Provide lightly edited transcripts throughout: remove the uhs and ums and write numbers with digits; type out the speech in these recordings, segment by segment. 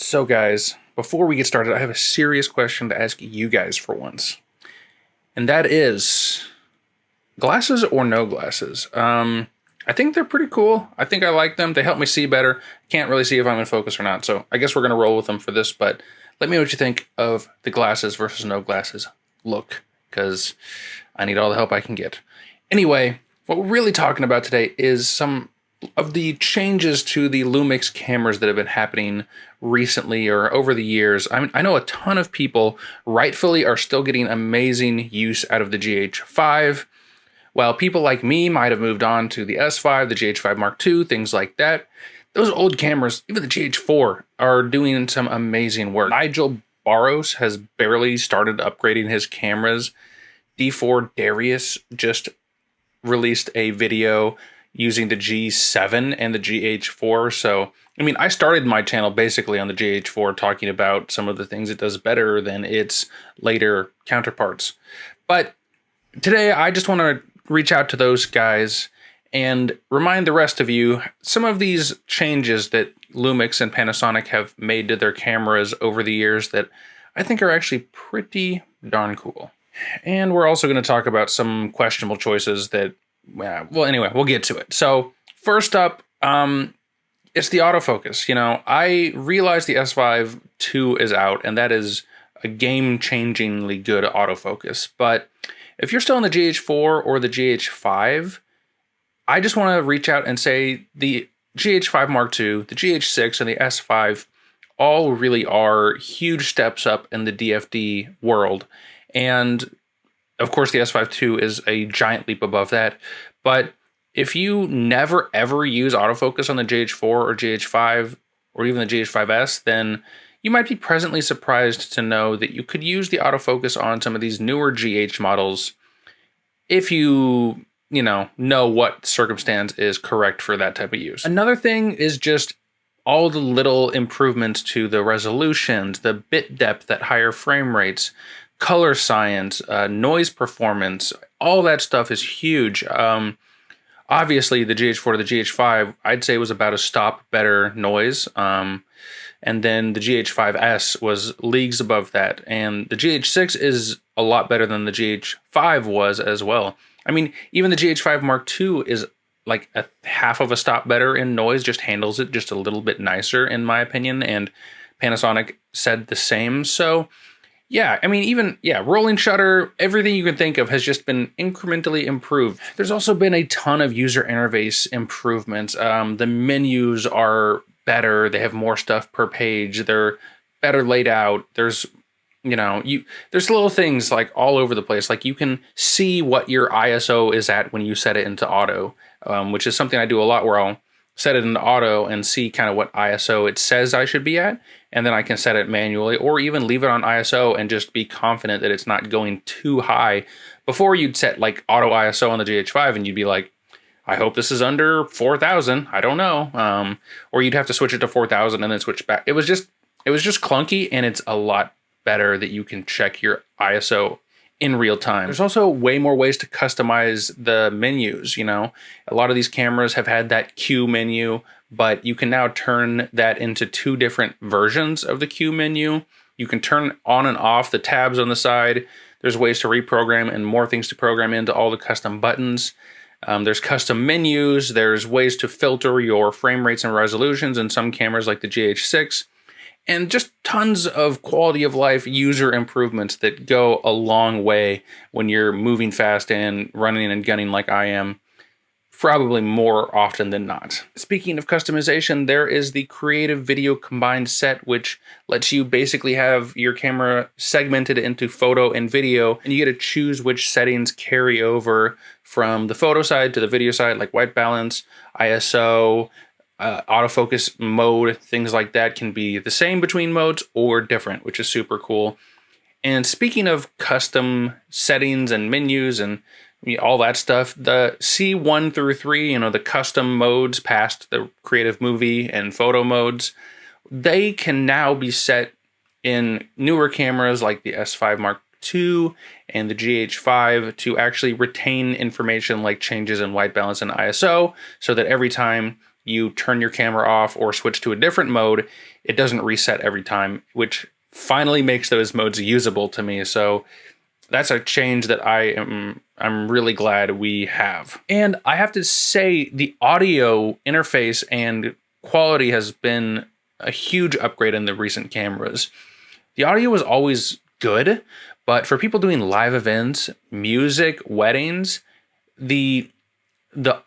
So guys, before we get started, I have a serious question to ask you guys for once. And that is, glasses or no glasses? I think they're pretty cool. I think I like them. They help me see better. Can't really see if I'm in focus or not, so I guess we're going to roll with them for this, but let me know what you think of the glasses versus no glasses look, because I need all the help I can get. Anyway, what we're really talking about today is some of the changes to the Lumix cameras that have been happening recently or over the years. I know a ton of people rightfully are still getting amazing use out of the GH5, while people like me might have moved on to the S5, the GH5 Mark II, things like that. Those old cameras, even the GH4, are doing some amazing work. Nigel Barros has barely started upgrading his cameras. D4 Darius just released a video using the G7 and the GH4. So, I mean, I started my channel basically on the GH4 talking about some of the things it does better than its later counterparts. But today I just want to reach out to those guys and remind the rest of you some of these changes that Lumix and Panasonic have made to their cameras over the years that I think are actually pretty darn cool. And we're also going to talk about some questionable choices that, well, anyway, we'll get to it. So first up, it's the autofocus. You know, I realize the S5 II is out, and that is a game-changingly good autofocus. But if you're still in the GH4 or the GH5, I just want to reach out and say the GH5 Mark II, the GH6, and the S5 all really are huge steps up in the DFD world. And of course, the S5 II is a giant leap above that. But if you never ever use autofocus on the GH4 or GH5 or even the GH5S, then you might be pleasantly surprised to know that you could use the autofocus on some of these newer GH models if you know what circumstance is correct for that type of use. Another thing is just all the little improvements to the resolutions, the bit depth at higher frame rates, color science, noise performance, all that stuff is huge. Obviously, the GH4 to the GH5, I'd say was about a stop better noise. And then the GH5S was leagues above that. And the GH6 is a lot better than the GH5 was as well. I mean, even the GH5 Mark II is like a half of a stop better in noise, just handles it just a little bit nicer, in my opinion. And Panasonic said the same. So yeah, I mean, rolling shutter, everything you can think of has just been incrementally improved. There's also been a ton of user interface improvements. The menus are better. They have more stuff per page. They're better laid out. There's little things like all over the place. Like you can see what your ISO is at when you set it into auto, which is something I do a lot, where I'll set it into auto and see kind of what ISO it says I should be at. And then I can set it manually or even leave it on ISO and just be confident that it's not going too high. Before, you'd set like auto ISO on the GH5 and you'd be like, I hope this is under 4,000. I don't know. Or you'd have to switch it to 4,000 and then switch back. It was just clunky, and it's a lot better that you can check your ISO in real time. There's also way more ways to customize the menus. You know, a lot of these cameras have had that Q menu, but you can now turn that into two different versions of the Q menu. You can turn on and off the tabs on the side. There's ways to reprogram and more things to program into all the custom buttons. There's custom menus. There's ways to filter your frame rates and resolutions in some cameras like the GH6. And just tons of quality of life user improvements that go a long way when you're moving fast and running and gunning like I am, probably more often than not. Speaking of customization, there is the Creative Video Combined set, which lets you basically have your camera segmented into photo and video, and you get to choose which settings carry over from the photo side to the video side, like white balance, ISO, autofocus mode, things like that can be the same between modes or different, which is super cool. And speaking of custom settings and menus and all that stuff, the C1 through 3, the custom modes past the creative movie and photo modes, they can now be set in newer cameras like the S5 Mark II and the GH5 to actually retain information like changes in white balance and ISO, so that every time you turn your camera off or switch to a different mode, it doesn't reset every time, which finally makes those modes usable to me. So that's a change that I'm really glad we have. And I have to say the audio interface and quality has been a huge upgrade in the recent cameras. The audio was always good, but for people doing live events, music, weddings, the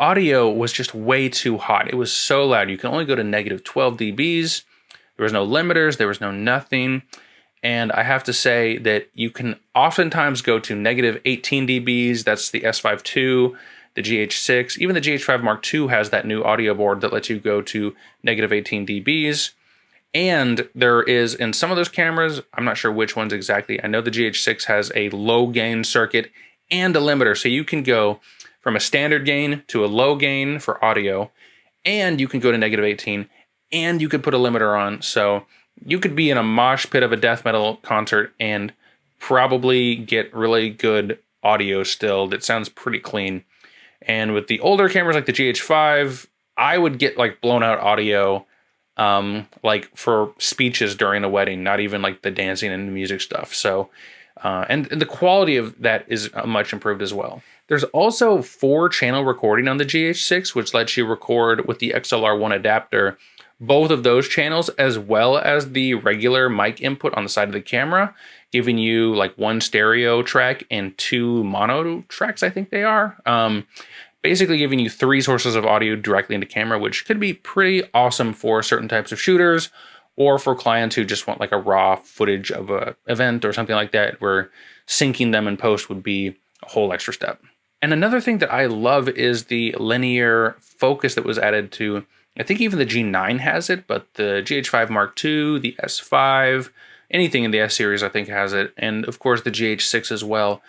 audio was just way too hot. It was so loud. You can only go to negative 12 dBs. There was no limiters. There was no nothing. And I have to say that you can oftentimes go to negative 18 dBs. That's the S5 II, the GH6. Even the GH5 Mark II has that new audio board that lets you go to negative 18 dBs. And there is, in some of those cameras, I'm not sure which ones exactly. I know the GH6 has a low gain circuit and a limiter. So you can go from a standard gain to a low gain for audio, and you can go to negative 18, and you could put a limiter on. So you could be in a mosh pit of a death metal concert and probably get really good audio still that sounds pretty clean. And with the older cameras like the GH5, I would get like blown out audio like for speeches during a wedding, not even like the dancing and the music stuff. So, and the quality of that is much improved as well. There's also 4-channel recording on the GH6, which lets you record with the XLR1 adapter, both of those channels, as well as the regular mic input on the side of the camera, giving you like 1 stereo track and 2 mono tracks, I think they are. Basically giving you 3 sources of audio directly into camera, which could be pretty awesome for certain types of shooters or for clients who just want like a raw footage of an event or something like that, where syncing them in post would be a whole extra step. And another thing that I love is the linear focus that was added to, I think even the G9 has it, but the GH5 Mark II, the S5, anything in the S series I think has it, and of course the GH6 as well,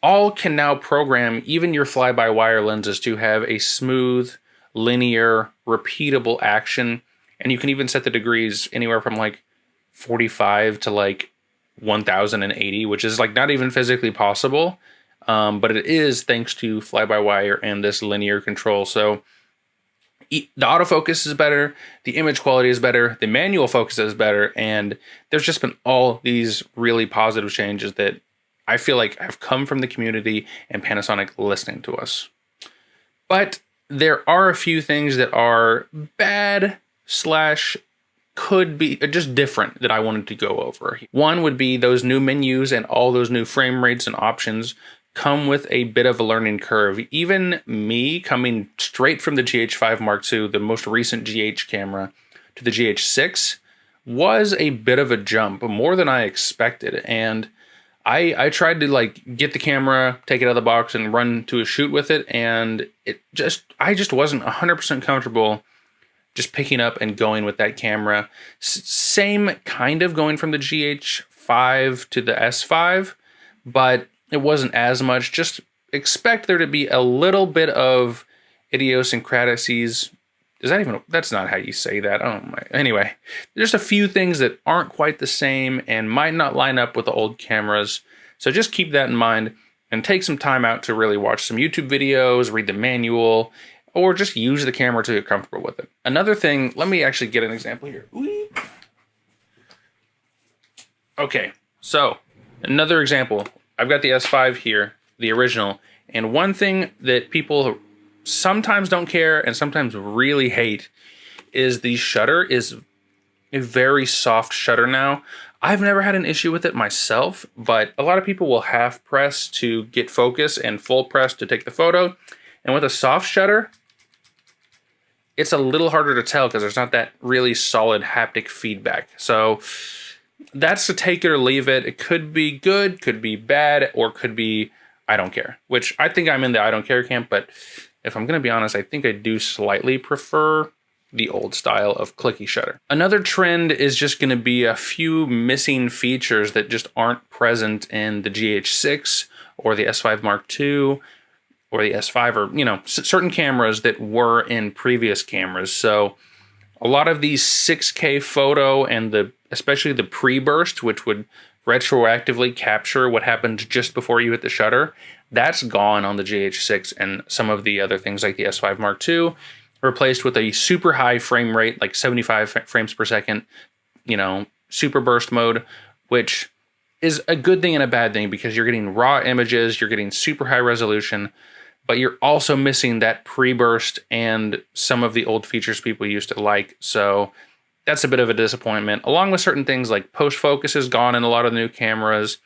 all can now program even your fly-by-wire lenses to have a smooth, linear, repeatable action. And you can even set the degrees anywhere from like 45 to like 1080, which is like not even physically possible. But it is thanks to fly-by-wire and this linear control. So the autofocus is better, the image quality is better, the manual focus is better, and there's just been all these really positive changes that I feel like have come from the community and Panasonic listening to us. But there are a few things that are bad / could be just different that I wanted to go over. One would be those new menus and all those new frame rates and options come with a bit of a learning curve. Even me coming straight from the GH5 Mark II, the most recent GH camera, to the GH6 was a bit of a jump, more than I expected. And I tried to like get the camera, take it out of the box and run to a shoot with it. And I just wasn't 100% comfortable just picking up and going with that camera. Same kind of going from the GH5 to the S5, but it wasn't as much. Just expect there to be a little bit of idiosyncrasies. That's not how you say that. Oh my. Anyway, there's a few things that aren't quite the same and might not line up with the old cameras. So just keep that in mind and take some time out to really watch some YouTube videos, read the manual, or just use the camera to get comfortable with it. Another thing, let me actually get an example here. Okay, so another example. I've got the S5 here, the original, and one thing that people sometimes don't care and sometimes really hate is the shutter is a very soft shutter now. I've never had an issue with it myself, but a lot of people will half press to get focus and full press to take the photo. And with a soft shutter, it's a little harder to tell because there's not that really solid haptic feedback. So that's to take it or leave it. It could be good, could be bad, or could be I don't care, which I think I'm in the I don't care camp, but if I'm going to be honest, I think I do slightly prefer the old style of clicky shutter. Another trend is just going to be a few missing features that just aren't present in the GH6 or the S5 Mark II or the S5 or, certain cameras that were in previous cameras. So a lot of these 6K photo and especially the pre-burst, which would retroactively capture what happened just before you hit the shutter, that's gone on the GH6 and some of the other things like the S5 Mark II replaced with a super high frame rate, like 75 frames per second, super burst mode, which is a good thing and a bad thing because you're getting raw images, you're getting super high resolution, but you're also missing that pre-burst and some of the old features people used to like. So that's a bit of a disappointment, along with certain things like post-focus is gone in a lot of the new cameras.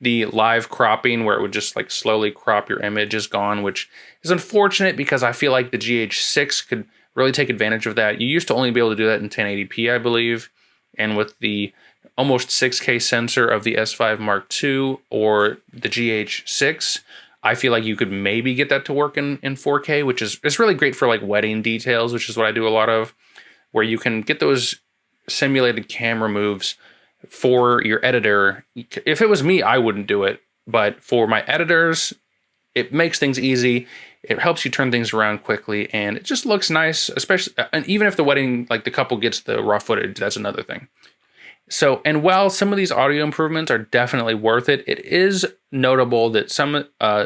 The live cropping, where it would just like slowly crop your image, is gone, which is unfortunate because I feel like the GH6 could really take advantage of that. You used to only be able to do that in 1080p, I believe. And with the almost 6K sensor of the S5 Mark II or the GH6, I feel like you could maybe get that to work in 4K, which is it's really great for like wedding details, which is what I do a lot of, where you can get those simulated camera moves for your editor. If it was me, I wouldn't do it, but for my editors, it makes things easy. It helps you turn things around quickly, and it just looks nice, especially, and even if the wedding, like the couple gets the raw footage, that's another thing. So, and while some of these audio improvements are definitely worth it, it is notable that some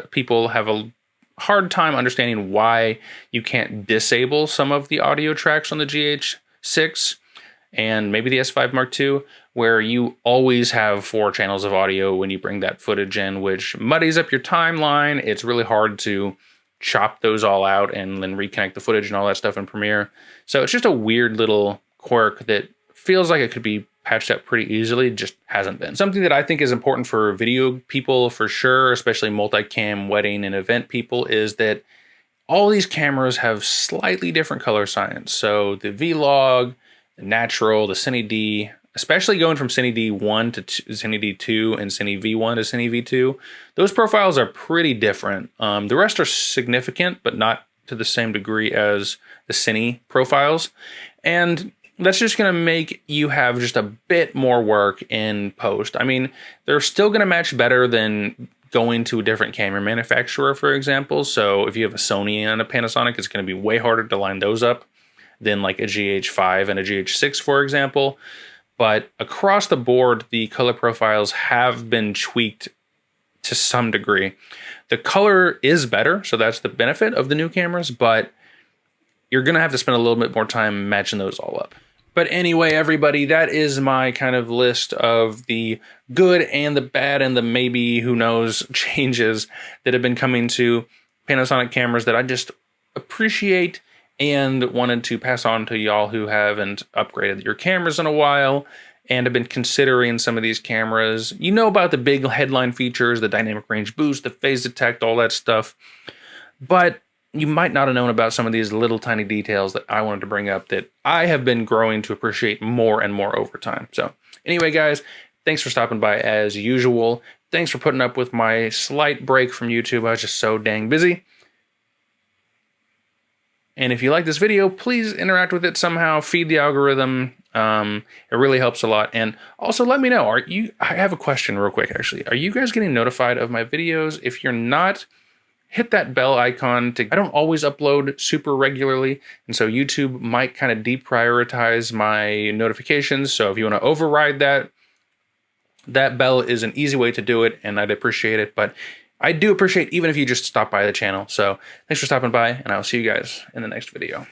people have a hard time understanding why you can't disable some of the audio tracks on the GH6 and maybe the S5 Mark II, where you always have 4 channels of audio when you bring that footage in, which muddies up your timeline. It's really hard to chop those all out and then reconnect the footage and all that stuff in Premiere. So it's just a weird little quirk that feels like it could be patched up pretty easily, just hasn't been. Something that I think is important for video people for sure, especially multicam wedding and event people, is that all these cameras have slightly different color science. So the Vlog, the Natural, the Cine D, especially going from Cine D1 to Cine D2 and Cine V1 to Cine V2, those profiles are pretty different. The rest are significant, but not to the same degree as the Cine profiles. And that's just going to make you have just a bit more work in post. I mean, they're still going to match better than going to a different camera manufacturer, for example. So if you have a Sony and a Panasonic, it's going to be way harder to line those up than like a GH5 and a GH6, for example. But across the board, the color profiles have been tweaked to some degree. The color is better, so that's the benefit of the new cameras, but you're going to have to spend a little bit more time matching those all up. But anyway, everybody, that is my kind of list of the good and the bad and the maybe, who knows, changes that have been coming to Panasonic cameras that I just appreciate and wanted to pass on to y'all who haven't upgraded your cameras in a while and have been considering some of these cameras. You know about the big headline features, the dynamic range boost, the phase detect, all that stuff. But you might not have known about some of these little tiny details that I wanted to bring up that I have been growing to appreciate more and more over time. So anyway, guys, thanks for stopping by as usual. Thanks for putting up with my slight break from YouTube. I was just so dang busy. And if you like this video, please interact with it somehow, feed the algorithm. It really helps a lot. And also let me know, I have a question real quick, actually. Are you guys getting notified of my videos? If you're not, hit that bell icon. I don't always upload super regularly, and so YouTube might kind of deprioritize my notifications. So if you want to override that, that bell is an easy way to do it, and I'd appreciate it. But I do appreciate even if you just stop by the channel. So thanks for stopping by, and I'll see you guys in the next video.